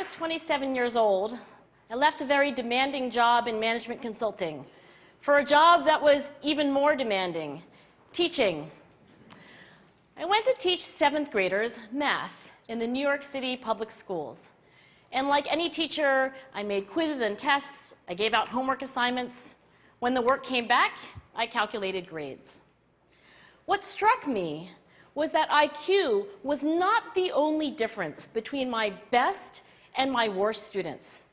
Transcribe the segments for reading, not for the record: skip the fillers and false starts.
was 27 years old, I left a very demanding job in management consulting for a job that was even more demanding, teaching. I went to teach 7th graders math in the New York City public schools. And like any teacher, I made quizzes and tests, I gave out homework assignments. When the work came back, I calculated grades. What struck me was that IQ was not the only difference between my best and my worst students.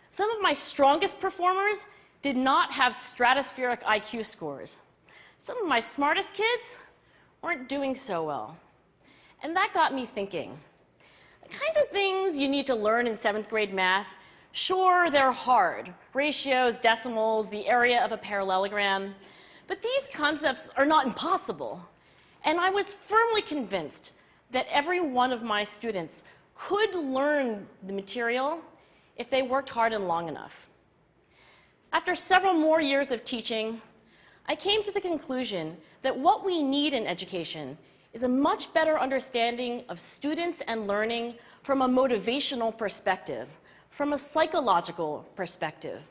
Some of my strongest performers did not have stratospheric IQ scores. Some of my smartest kids weren't doing so well. And that got me thinking. The kinds of things you need to learn in 7th grade math, sure, they're hard. Ratios, decimals, the area of a parallelogram. But these concepts are not impossible. And I was firmly convinced that every one of my students could learn the material if they worked hard and long enough. After several more years of teaching, I came to the conclusion that what we need in education is a much better understanding of students and learning from a motivational perspective, from a psychological perspective.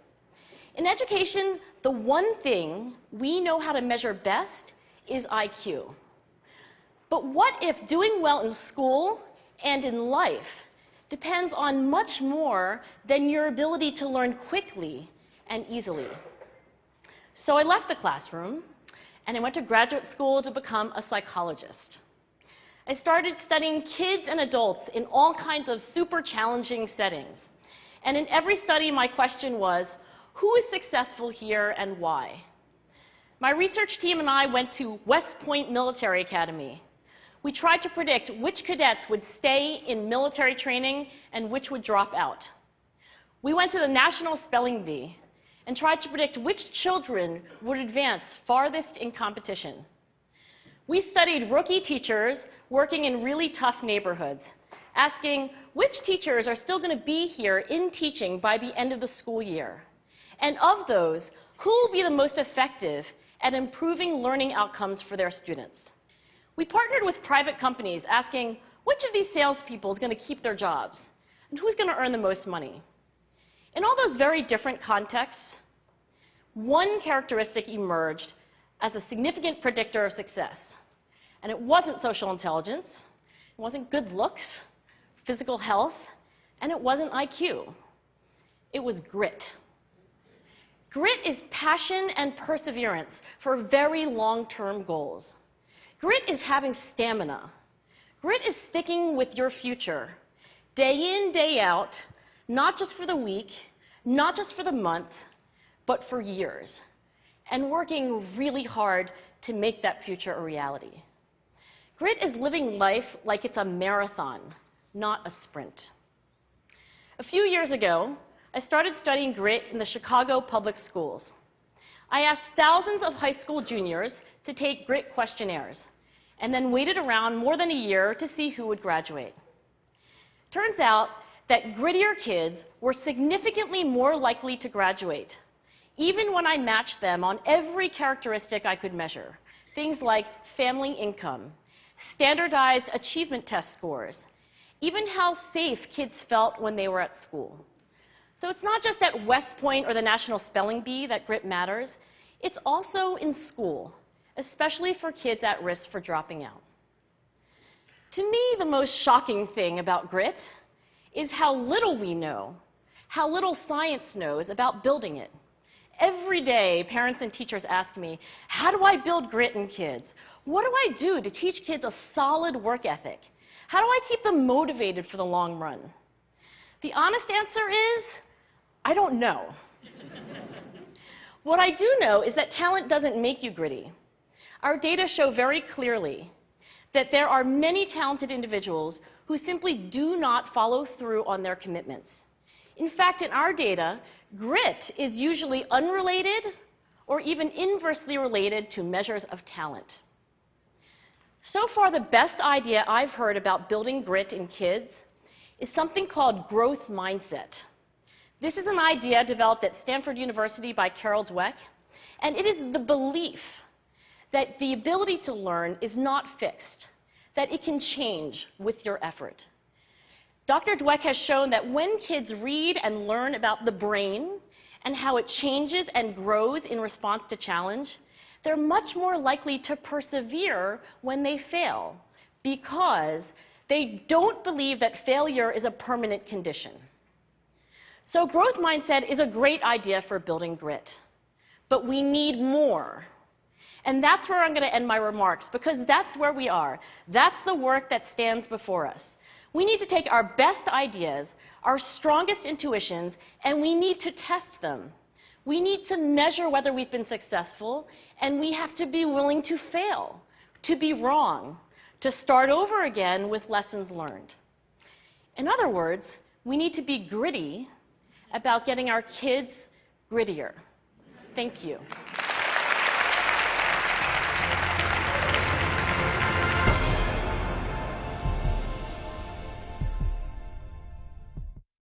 In education, the one thing we know how to measure best is IQ. But what if doing well in school and in life depends on much more than your ability to learn quickly and easily? So I left the classroom and I went to graduate school to become a psychologist. I started studying kids and adults in all kinds of super challenging settings. And in every study, my question was, who is successful here and why? My research team and I went to West Point Military Academy. We tried to predict which cadets would stay in military training and which would drop out. We went to the National Spelling Bee and tried to predict which children would advance farthest in competition. We studied rookie teachers working in really tough neighborhoods, asking which teachers are still going to be here in teaching by the end of the school year. And of those, who will be the most effective at improving learning outcomes for their students? We partnered with private companies asking which of these salespeople is going to keep their jobs and who's going to earn the most money. In all those very different contexts, one characteristic emerged as a significant predictor of success. And it wasn't social intelligence, it wasn't good looks, physical health, and it wasn't IQ. It was grit. Grit is passion and perseverance for very long-term goals. Grit is having stamina. Grit is sticking with your future, day in, day out, not just for the week, not just for the month, but for years, and working really hard to make that future a reality. Grit is living life like it's a marathon, not a sprint. A few years ago, I started studying grit in the Chicago public schools. I asked thousands of high school juniors to take grit questionnaires, and then waited around more than a year to see who would graduate. Turns out that grittier kids were significantly more likely to graduate, even when I matched them on every characteristic I could measure, things like family income, standardized achievement test scores, even how safe kids felt when they were at school. So it's not just at West Point or the National Spelling Bee that grit matters, it's also in school, especially for kids at risk for dropping out. To me, the most shocking thing about grit is how little we know, how little science knows about building it. Every day, parents and teachers ask me, how do I build grit in kids? What do I do to teach kids a solid work ethic? How do I keep them motivated for the long run? The honest answer is, I don't know. What I do know is that talent doesn't make you gritty. Our data show very clearly that there are many talented individuals who simply do not follow through on their commitments. In fact, in our data, grit is usually unrelated or even inversely related to measures of talent. So far, the best idea I've heard about building grit in kids is something called growth mindset. This is an idea developed at Stanford University by Carol Dweck, and it is the belief that the ability to learn is not fixed, that it can change with your effort. Dr. Dweck has shown that when kids read and learn about the brain and how it changes and grows in response to challenge, they're much more likely to persevere when they fail because they don't believe that failure is a permanent condition. So growth mindset is a great idea for building grit, but we need more. And that's where I'm going to end my remarks, because that's where we are. That's the work that stands before us. We need to take our best ideas, our strongest intuitions, and we need to test them. We need to measure whether we've been successful, and we have to be willing to fail, to be wrong, to start over again with lessons learned. In other words, we need to be gritty about getting our kids grittier. Thank you.